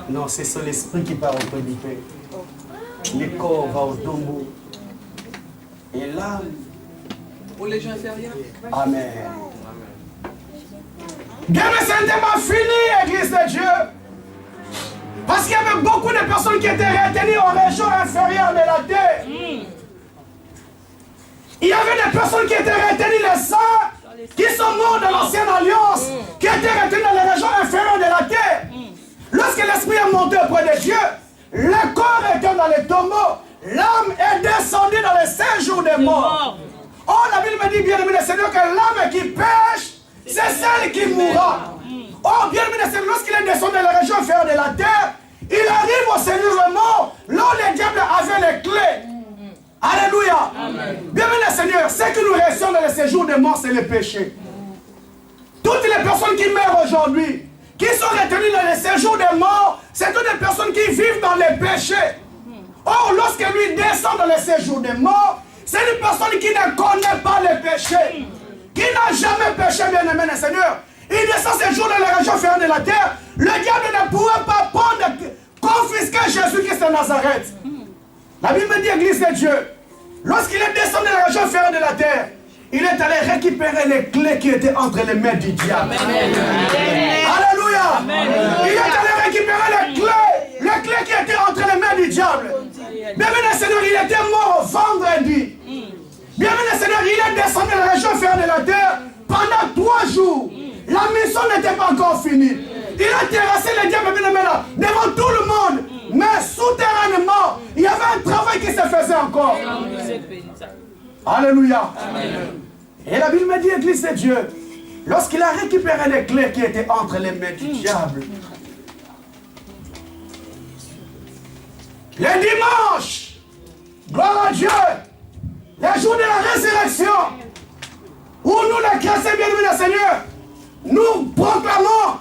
Non, c'est son esprit qui part au prédicé. Le corps va au tombeau. Et l'âme. Pour les gens inférieurs. Amen. Bien, mais c'est un débat fini, Église de Dieu. Parce qu'il y avait beaucoup de personnes qui étaient retenues en région inférieure de la terre. Il y avait des personnes qui étaient retenues, les saints, qui sont morts dans l'ancienne alliance, qui étaient retenus dans les régions inférieures de la terre. Lorsque l'esprit est monté auprès de Dieu, le corps était dans les tombeaux, l'âme est descendue dans les 5 jours de mort. Oh, la Bible me dit, bien aimé le Seigneur, que l'âme qui pêche, c'est celle qui mourra. Oh, bien aimé le Seigneur, lorsqu'il est descendu dans les régions inférieures de la terre, il arrive au Seigneur le mort, là où le diable avait les clés. Alléluia. Bien aimé le Seigneur, ce que nous restons dans le séjour de mort, c'est le péché. Toutes les personnes qui meurent aujourd'hui, qui sont retenues dans le séjour de mort, c'est toutes les personnes qui vivent dans les péchés. Or, lorsque lui descend dans le séjour de mort, c'est une personne qui ne connaît pas le péché, qui n'a jamais péché, bien aimé le Seigneur. Il descend ce jour dans les régions inférieures de la terre. Le diable ne pourra pas prendre, confisquer Jésus-Christ de Nazareth. La Bible dit, Église de Dieu, lorsqu'il est descendu dans les régions inférieures de la terre, il est allé récupérer les clés qui étaient entre les mains du diable. Amen. Alléluia. Amen. Il est allé récupérer les clés qui étaient entre les mains du diable. Bien aimé le Seigneur, il était mort vendredi. Bien aimé le Seigneur, il est descendu dans la région inférieure de la terre pendant 3 jours. La mission n'était pas encore finie. Il a terrassé le diable, bien aimé là, devant tout le monde. Mais souterrainement, il y avait un travail qui se faisait encore. Alléluia. Amen. Et la Bible me dit, Église de Dieu, lorsqu'il a récupéré les clés qui étaient entre les mains du diable, le dimanche, gloire à Dieu, le jour de la résurrection, où nous, les chrétiens bien-aimés du Seigneur, nous proclamons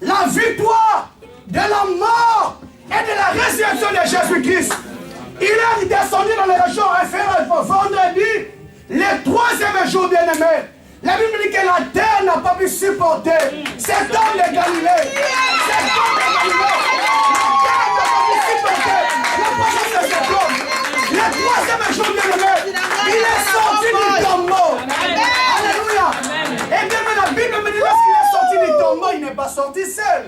la victoire de la mort et de la résurrection de Jésus-Christ. Il est descendu dans les régions inférieures vendredi, le 3e jour bien-aimé. La Bible dit que la terre n'a pas pu supporter cet homme de Galilée. Cet homme de Galilée. La terre n'a pas pu supporter la présence de cet homme. Le 3e jour bien-aimé, il est sorti du tombeau. Alléluia. Et bien la Bible me dit lorsqu'il est sorti du tombeau, il n'est pas sorti seul.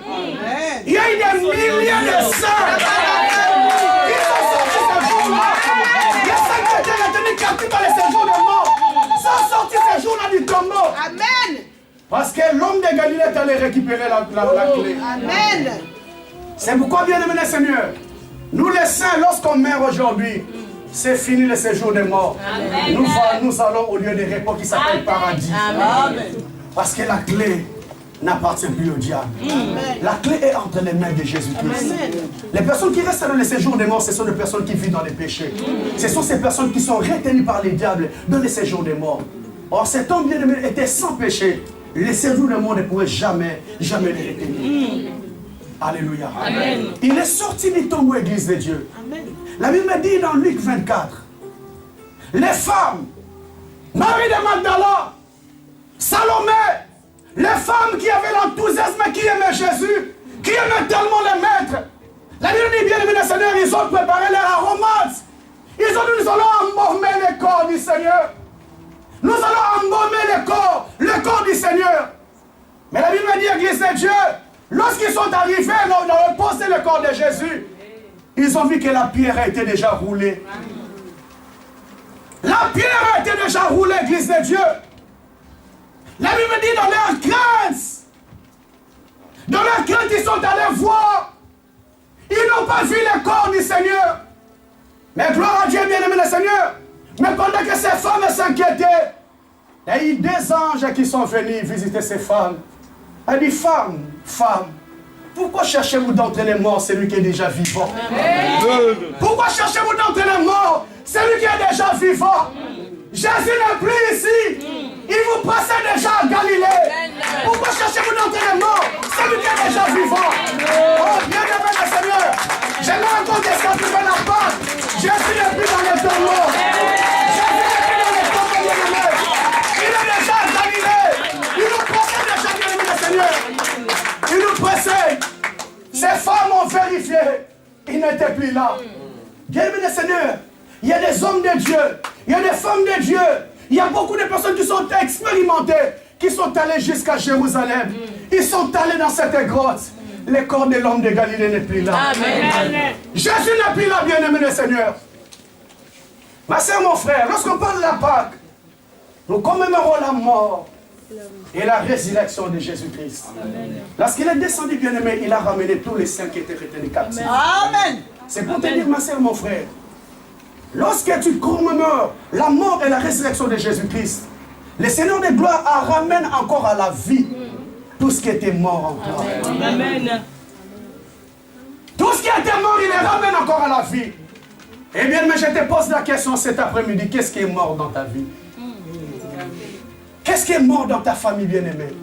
Il y a eu des milliers de saints qui sont sortis ce jour-là. Les saints qui étaient retenus captifs dans les séjours de mort sont sortis ce jour-là du tombeau. Amen. Parce que l'homme de Galilée est allé récupérer la clé. Amen. C'est pourquoi, bien aimé le Seigneur, nous les saints, lorsqu'on meurt aujourd'hui, c'est fini le séjour des morts. Nous allons au lieu de repos qui s'appelle paradis. Amen. Parce que la clé n'appartient plus au diable. Amen. La clé est entre les mains de Jésus-Christ. Les personnes qui restent dans le séjour des morts, ce sont des personnes qui vivent dans les péchés. Ce sont ces personnes qui sont retenues par les diables dans le séjour des morts. Or, cet homme bien-aimé était sans péché. Le séjour des morts ne pouvait jamais les retenir. Alléluia. Amen. Il est sorti du tombeau, Église de Dieu. Amen. La Bible me dit dans Luc 24, les femmes, Marie de Magdala, Salomé, les femmes qui avaient l'enthousiasme, qui aimaient Jésus, qui aimaient tellement le Maître. La Bible dit, bien aimé le Seigneur, ils ont préparé leur aromates. Ils ont dit, nous allons embaumer le corps du Seigneur. Nous allons embaumer le corps du Seigneur. Mais la Bible me dit, Église de Dieu, lorsqu'ils sont arrivés dans le poste le corps de Jésus, ils ont vu que la pierre a été déjà roulée. La pierre a été déjà roulée, Église de Dieu. La Bible dit dans leur crainte, ils sont allés voir. Ils n'ont pas vu le corps du Seigneur. Mais gloire à Dieu, bien-aimé le Seigneur. Mais pendant que ces femmes s'inquiétaient, il y a eu 2 anges qui sont venus visiter ces femmes. Elle dit, femme, pourquoi cherchez-vous d'entre les morts celui qui est déjà vivant? Amen. Pourquoi cherchez-vous d'entre les morts celui qui est déjà vivant? Jésus n'est plus ici. Il vous passait déjà à Galilée. Pourquoi cherchez-vous d'entre les morts celui qui est déjà vivant? Oh, bien-aimé le Seigneur, je vais encore descendre la part. Jésus n'est plus dans les tombeaux. Jésus n'est plus dans les tombeaux, bien-aimé. Il est déjà à Galilée. Il nous précède déjà, bien-aimé le Seigneur. Il nous précède. Ces femmes ont vérifié, il n'était plus là. Bien-aimé Seigneur, il y a des hommes de Dieu, il y a des femmes de Dieu, il y a beaucoup de personnes qui sont expérimentées, qui sont allées jusqu'à Jérusalem. Ils sont allés dans cette grotte. Le corps de l'homme de Galilée n'est plus là. Amen. Jésus n'est plus là, bien-aimé le Seigneur. Ma soeur, mon frère, lorsqu'on parle de la Pâque, nous commémorons la mort et la résurrection de Jésus-Christ. Lorsqu'il est descendu, bien-aimé, il a ramené tous les saints qui étaient retenus captifs. Amen. C'est pour te dire, ma soeur, mon frère, lorsque tu commémores la mort et la résurrection de Jésus-Christ, le Seigneur de gloire ramène encore à la vie tout ce qui était mort en toi. Amen. Tout ce qui était mort, il les ramène encore à la vie. Eh bien, mais je te pose la question cet après-midi, qu'est-ce qui est mort dans ta vie? Qu'est-ce qui est mort dans ta famille, bien-aimée?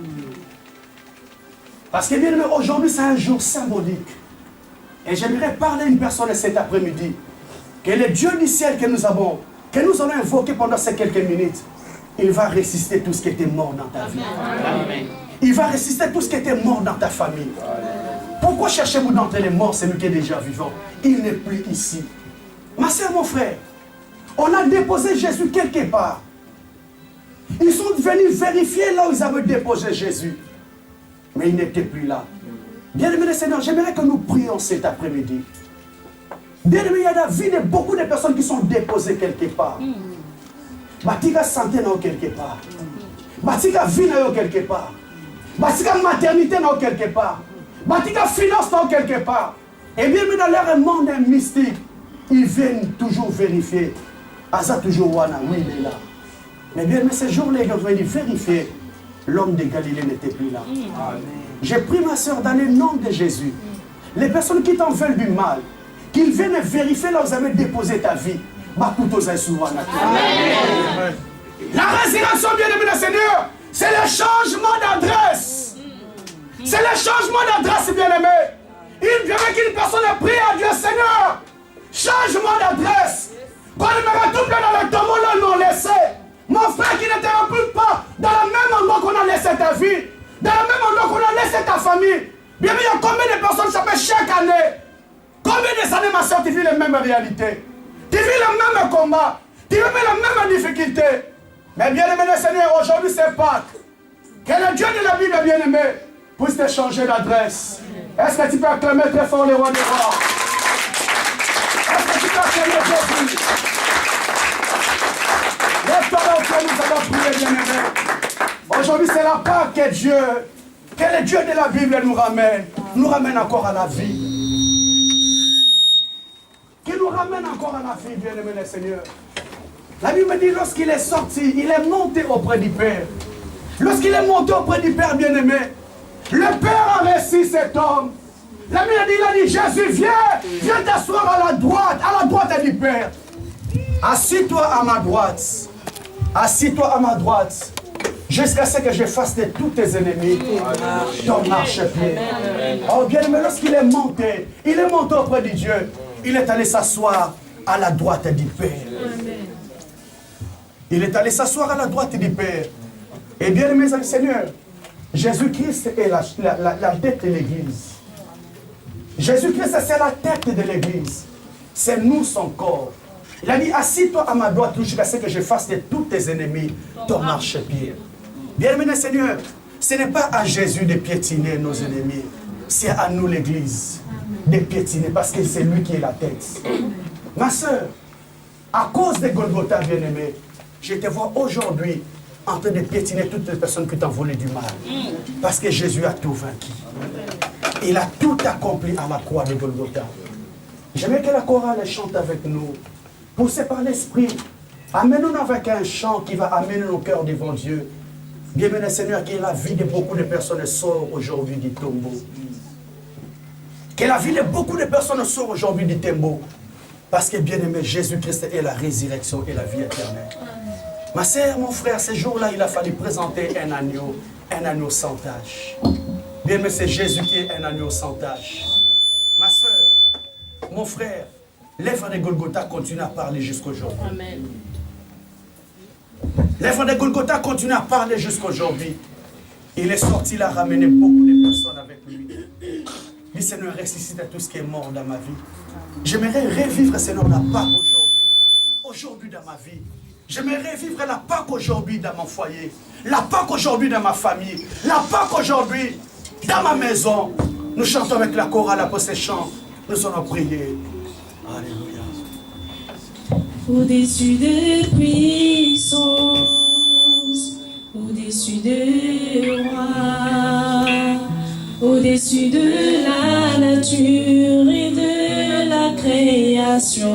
Parce que, bien-aimé, aujourd'hui, c'est un jour symbolique. Et j'aimerais parler à une personne cet après-midi, que le Dieu du ciel que nous allons invoquer pendant ces quelques minutes, il va ressusciter tout ce qui était mort dans ta vie. Amen. Il va ressusciter tout ce qui était mort dans ta famille. Pourquoi cherchez-vous d'entre les morts, celui qui est déjà vivant? Il n'est plus ici. Ma soeur, mon frère, on a déposé Jésus quelque part. Ils sont venus vérifier là où ils avaient déposé Jésus. Mais il n'était plus là. Bien-aimé le Seigneur, j'aimerais que nous prions cet après-midi. Bien-aimé, il y a la vie de beaucoup de personnes qui sont déposées quelque part. Batika santé n'a quelque part. Batika vie n'a quelque part. Batika maternité n'a quelque part. Batika finance n'a quelque part. Et bien, mais dans leur monde mystique, ils viennent toujours vérifier. Aza toujours wana, oui, il est là. Mais bien, mais ces jours-là, ils ont venu vérifier. L'homme de Galilée n'était plus là. J'ai pris ma soeur dans le nom de Jésus. Les personnes qui t'en veulent du mal, qu'ils viennent vérifier là où vous avez déposé ta vie. La résurrection, bien-aimé le Seigneur, c'est le changement d'adresse. C'est le changement d'adresse, bien-aimé. Il vient qu'une personne a prié à Dieu, Seigneur, changement d'adresse. Quand il me retrouve dans le tombeau, là, ils m'ont laissé. Mon frère qui ne te retrouve pas dans le même endroit qu'on a laissé ta vie, dans le même endroit qu'on a laissé ta famille. Bien, il y a combien de personnes ça fait chaque année? Combien de années, ma soeur, tu vis les mêmes réalités? Tu vis le même combat, tu vis la même difficulté. Mais bien aimé le Seigneur, aujourd'hui c'est Pâques. Que le Dieu de la Bible, bien aimé, puisse te changer d'adresse. Est-ce que tu peux acclamer très fort le roi des rois? Est-ce que tu peux acclamer Jésus? Lève-toi là où nous allons prier, bien aimé. Aujourd'hui c'est la Pâques que Dieu, que le Dieu de la Bible nous ramène encore à la vie. Qui nous ramène encore à la vie, bien-aimé le Seigneur. La Bible me dit, lorsqu'il est sorti, il est monté auprès du Père. Lorsqu'il est monté auprès du Père, bien-aimé, le Père a reçu cet homme. La Bible il a dit, Jésus, viens t'asseoir à la droite du Père. Assis-toi à ma droite. Assis-toi à ma droite. Jusqu'à ce que je fasse de tous tes ennemis ton marchepied. Oh, bien-aimé, lorsqu'il est monté auprès de Dieu. Il est allé s'asseoir à la droite du Père. Il est allé s'asseoir à la droite du Père. Et bien, mes amis, Seigneur, Jésus-Christ est la tête de l'Église. Jésus-Christ, c'est la tête de l'Église. C'est nous son corps. Il a dit, assis-toi à ma droite jusqu'à ce que je fasse de tous tes ennemis ton marchepied. Bien, mes Seigneur, ce n'est pas à Jésus de piétiner nos ennemis. C'est à nous, l'Église, de piétiner parce que c'est lui qui est la tête. Ma soeur, à cause de Golgotha, bien-aimé, je te vois aujourd'hui en train de piétiner toutes les personnes qui t'ont volé du mal. Parce que Jésus a tout vaincu. Il a tout accompli à la croix de Golgotha. J'aimerais que la chorale chante avec nous. Poussé par l'Esprit, amène-nous avec un chant qui va amener nos cœurs devant Dieu. Bien-aimé Seigneur, que la vie de beaucoup de personnes sort aujourd'hui du tombeau. Que la vie de beaucoup de personnes sort aujourd'hui du tombeau. Parce que bien-aimé, Jésus-Christ est la résurrection et la vie éternelle. Ma sœur, mon frère, ce jour-là, il a fallu présenter un agneau sans tache. Bien-aimé, c'est Jésus qui est un agneau sans tache. Ma sœur, mon frère, l'œuvre de Golgotha continue à parler jusqu'aujourd'hui. Amen. L'œuvre de Golgotha continue à parler jusqu'aujourd'hui. Il est sorti, il a ramené beaucoup de personnes avec lui. Dis Seigneur, ressuscite à tout ce qui est mort dans ma vie. J'aimerais revivre, Seigneur, la Pâque aujourd'hui. Aujourd'hui dans ma vie. J'aimerais vivre la Pâque aujourd'hui dans mon foyer. La Pâque aujourd'hui dans ma famille. La Pâque aujourd'hui dans ma maison. Nous chantons avec la chorale après ces chants. Nous allons prier. Alléluia. Au-dessus des puissances, au-dessus des rois, au-dessus de la nature et de la création,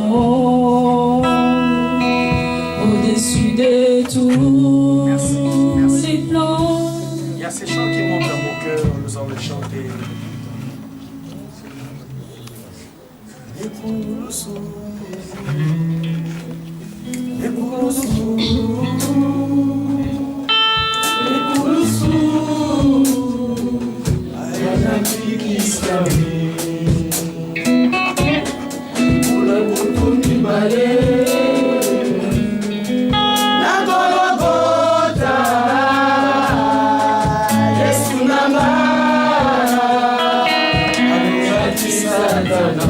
au-dessus de tous les plans. Il y a ces chants qui montent dans mon cœur, nous allons les chanter. Et pour le sourd, et pour le sourd, et pour le sourd, aïe la vie qui s'amène, pour le couteau qui balaye, la Golgotha, Yesu Nanga, Abouati Satana.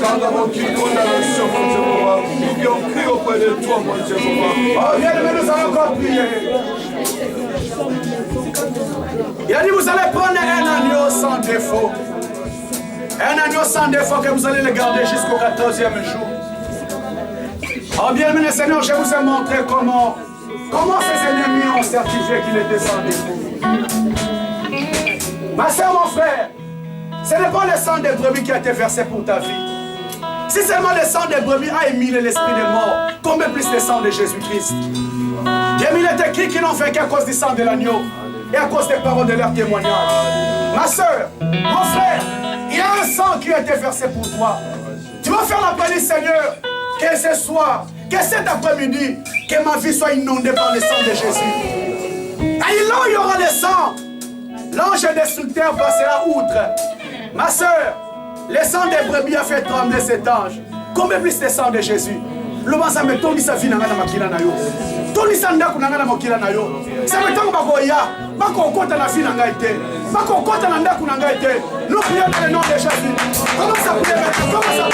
Quand mon qui compte dans l'action, mon Dieu, papa. Nous qui ont crié auprès de toi, mon Dieu, papa. Oh, bien, mais nous allons encore prier. Il a dit, vous allez prendre un agneau sans défaut. Un agneau sans défaut que vous allez le garder jusqu'au 14e jour. Oh bien, mais Seigneur, je vous ai montré comment ces ennemis ont certifié qu'il était sans défaut. Ma soeur, mon frère, ce n'est pas le sang des brebis qui a été versé pour ta vie. Si seulement le sang des brebis a émis l'esprit des morts, combien plus le sang de Jésus-Christ? Il est écrit qu'ils n'ont fait qu'à cause du sang de l'agneau et à cause des paroles de leur témoignage. Ma soeur, mon frère, il y a un sang qui a été versé pour toi. Tu vas faire la prière, Seigneur, que ce soir, que cet après-midi, que ma vie soit inondée par le sang de Jésus. Et là où il y aura le sang, l'ange destructeur passera outre. Ma soeur, le sang des brebis a fait trembler cet ange. Combien plus le sang de Jésus? Le basa me tondi sa vie na makila na yo. Tondi sa ndaku na makila na yo. Ça me tombe bakoya, bako kota na vie na ngai te. Bako kota na ndaku na ngai te. Nous prions dans le nom de Jésus. Comment ça prier? Comment ça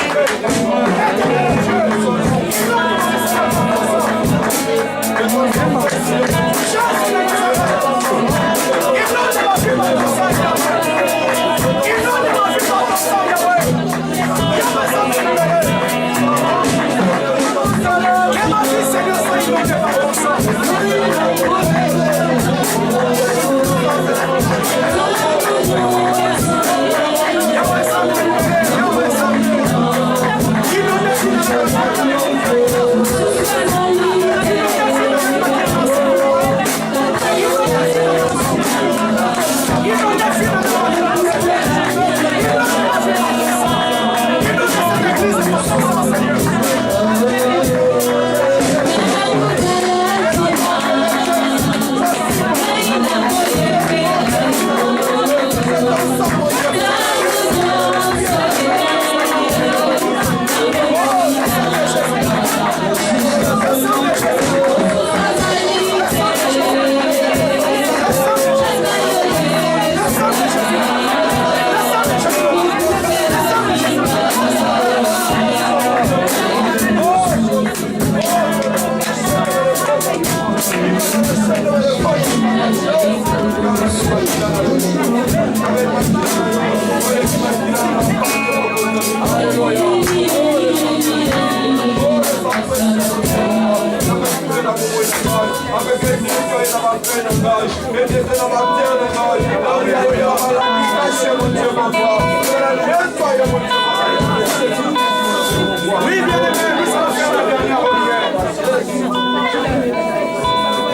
Oui, bien aimé, nous allons faire la dernière prière.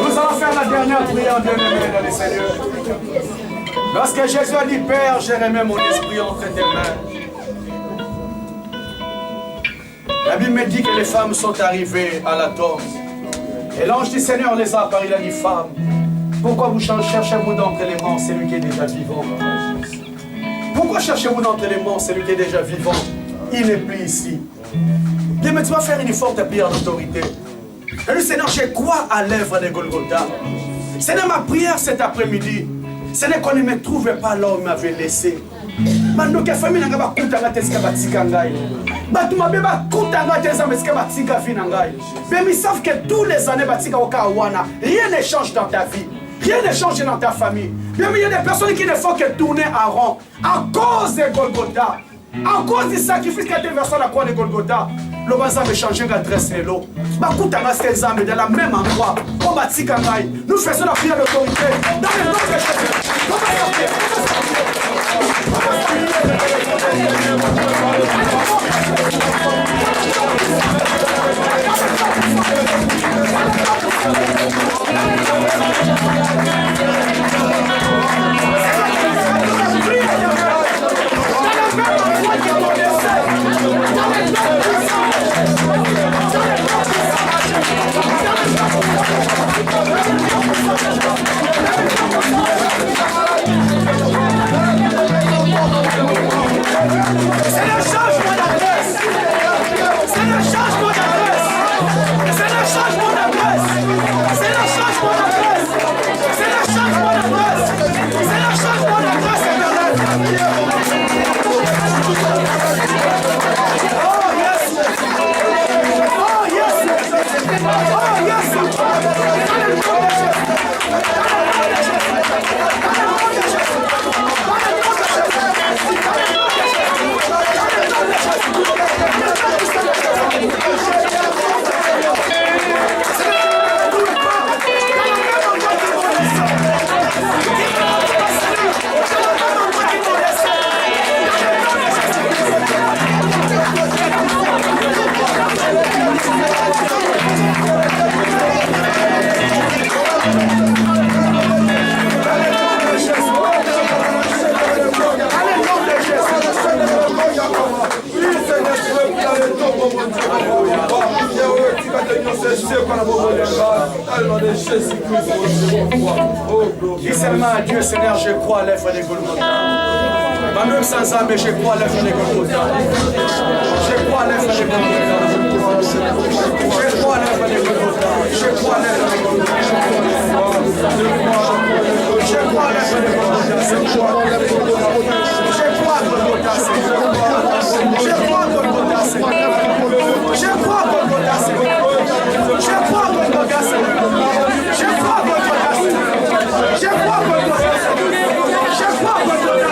Nous allons faire la dernière prière, bien aimé, dans les Seigneur. Lorsque Jésus a dit, Père, j'ai remis mon esprit entre tes mains. La Bible me dit que les femmes sont arrivées à la tombe. Et l'ange du Seigneur les a apparus, il a dit, femmes, pourquoi vous cherchez-vous d'entre les morts celui qui est déjà vivant? Pourquoi cherchez-vous d'entre les morts celui qui est déjà vivant? Il n'est plus ici. Bien, mais tu vas faire une forte prière d'autorité. Et le Seigneur, j'ai quoi à l'œuvre de Golgotha? Seigneur, ma prière cet après-midi, ce n'est qu'on ne me trouve pas là où il m'avait laissé. Ils savent que tous les années, rien ne change dans ta vie. Rien ne change dans ta famille. Bien, il y a des personnes qui ne font que tourner en rond à cause de Golgotha. À cause du sacrifice qui a été versé à la croix de Golgotha. Le bazar a changé d'adresse de l'eau. De la même endroit. Nous faisons la prière d'autorité dans le nom de Jésus. C'est le changement d'adresse. C'est le changement d'adresse. C'est le changement d'adresse. C'est le changement d'adresse. C'est le changement d'adresse. C'est le changement d'adresse éternel. Dis seulement à Dieu, Seigneur, je crois à l'œuvre de Golgotha. Même sans âme, je crois à l'œuvre de Golgotha. Je crois à l'œuvre de Golgotha. Je crois à l'œuvre de Golgotha. Je crois à l'œuvre de Golgotha. Je crois à l'œuvre de Golgotha. Je crois à Golgotha, Seigneur. Je crois à Golgotha, Seigneur. Je crois à Golgotha, Seigneur. Je crois à Golgotha, Seigneur. Je crois à Golgotha, Seigneur. Je crois à Golgotha, Seigneur. Je crois à Golgotha,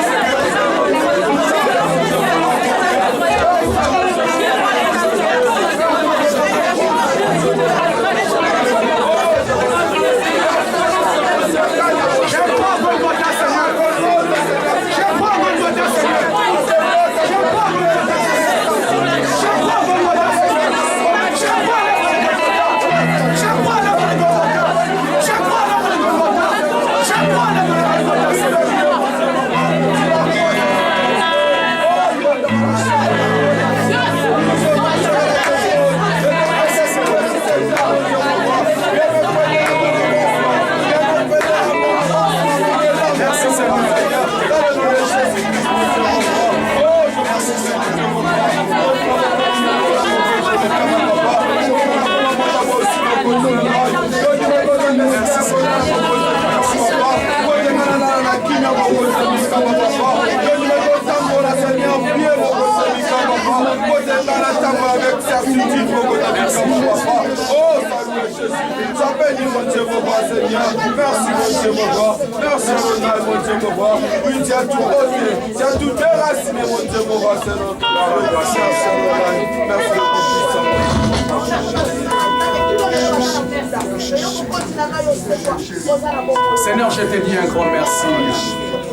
Seigneur, je te dis un grand merci.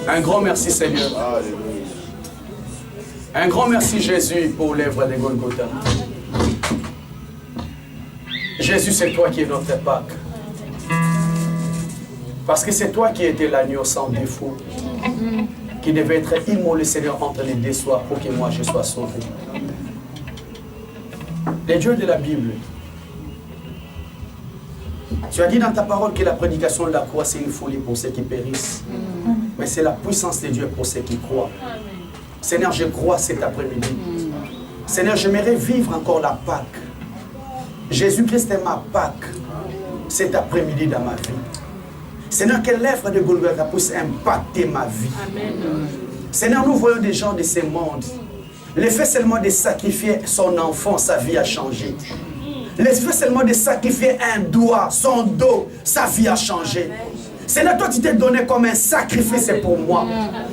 Un grand merci, Seigneur. Un grand merci, Jésus, pour l'œuvre de Golgotha. Jésus, c'est toi qui es notre Pâque. Parce que c'est toi qui étais l'agneau sans défaut, qui devait être immolé, Seigneur, entre les deux soirs pour que moi je sois sauvé. Les dieux de la Bible, tu as dit dans ta parole que la prédication de la croix, c'est une folie pour ceux qui périssent. Mais c'est la puissance de Dieu pour ceux qui croient. Seigneur, je crois cet après-midi. Seigneur, j'aimerais vivre encore la Pâque. Jésus-Christ est ma Pâque cet après-midi dans ma vie. Seigneur, que l'œuvre de Golgotha puisse impacter ma vie. Amen. Seigneur, nous voyons des gens de ce monde. Le fait seulement de sacrifier son enfant, sa vie a changé. Le fait seulement de sacrifier un doigt, son dos, sa vie a changé. Seigneur, toi tu t'es donné comme un sacrifice pour moi.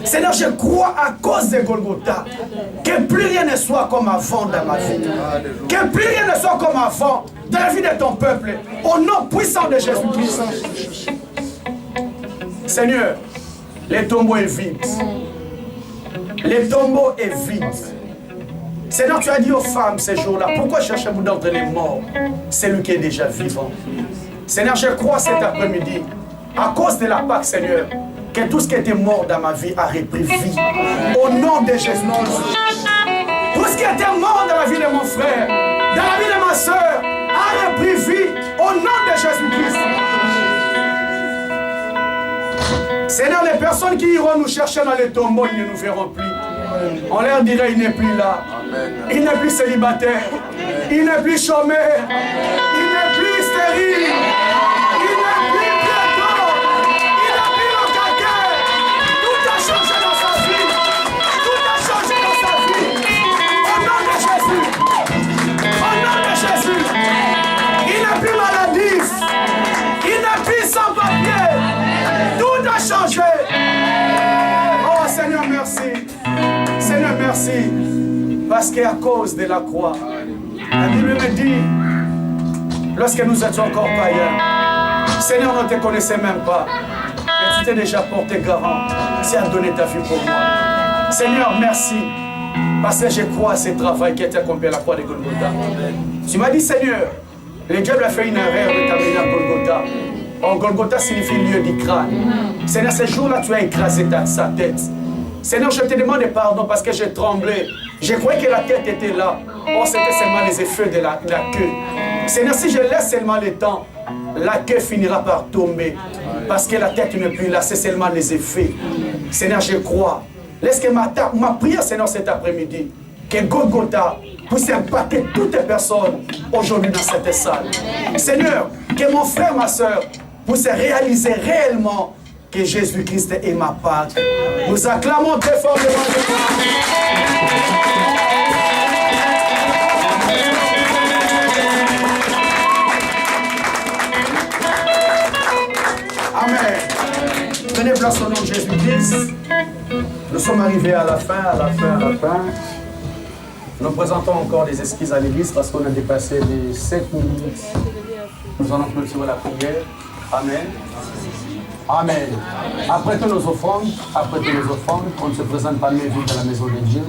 Seigneur, je crois à cause de Golgotha que plus rien ne soit comme avant dans ma vie. Que plus rien ne soit comme avant dans la vie de ton peuple. Au nom puissant de Jésus-Christ. Seigneur, le tombeau est vide. Le tombeau est vide. Seigneur, tu as dit aux femmes ces jours-là, pourquoi cherchez-vous d'entre les morts celui qui est déjà vivant? Seigneur, je crois cet après-midi, à cause de la Pâque, Seigneur, que tout ce qui était mort dans ma vie a repris vie. Au nom de Jésus-Christ. Tout ce qui était mort dans la vie de mon frère, dans la vie de ma soeur, a repris vie. Au nom de Jésus-Christ. Seigneur, les personnes qui iront nous chercher dans les tombeaux, ils ne nous verront plus. On leur dirait, il n'est plus là. Il n'est plus célibataire. Il n'est plus chômeur. Il n'est plus stérile. Il n'est plus piéton. Il n'est plus locataire. Tout a changé dans sa vie. Tout a changé dans sa vie. Au nom de Jésus. Au nom de Jésus. Il n'est plus maladif. Il n'est plus sans papier. Tout a changé. Oh Seigneur, merci. Seigneur, merci. Parce qu'à cause de la croix, la Bible me dit, lorsque nous étions encore païens, Seigneur, on ne te connaissait même pas. Mais tu t'es déjà porté garant. Tu as donné ta vie pour moi. Seigneur, merci. Parce que je crois à ce travail qui a été accompli à la croix de Golgotha. Tu m'as dit, Seigneur, le diable a fait une erreur de t'amener à Golgotha. Oh, Golgotha signifie lieu du crâne. Seigneur, ce jour-là, tu as écrasé sa tête. Seigneur, je te demande pardon parce que j'ai tremblé. Je croyais que la tête était là. Oh, c'était seulement les effets de la queue. Seigneur, si je laisse seulement le temps, la queue finira par tomber. Parce que la tête n'est plus là, c'est seulement les effets. Seigneur, je crois. Laisse que ma prière, Seigneur, cet après-midi, que Golgotha puisse impacter toutes les personnes aujourd'hui dans cette salle. Seigneur, que mon frère, ma soeur, puisse réaliser réellement que Jésus-Christ est ma Pâque. Nous acclamons très fortement. Amen. Prenez place au nom de Jésus-Christ. Nous sommes arrivés à la fin. Nous présentons encore des excuses à l'église parce qu'on a dépassé les 7 minutes. Nous allons clôturer la prière. Amen. Amen. Après toutes nos offrandes, on se présente par les vies de la maison de Dieu.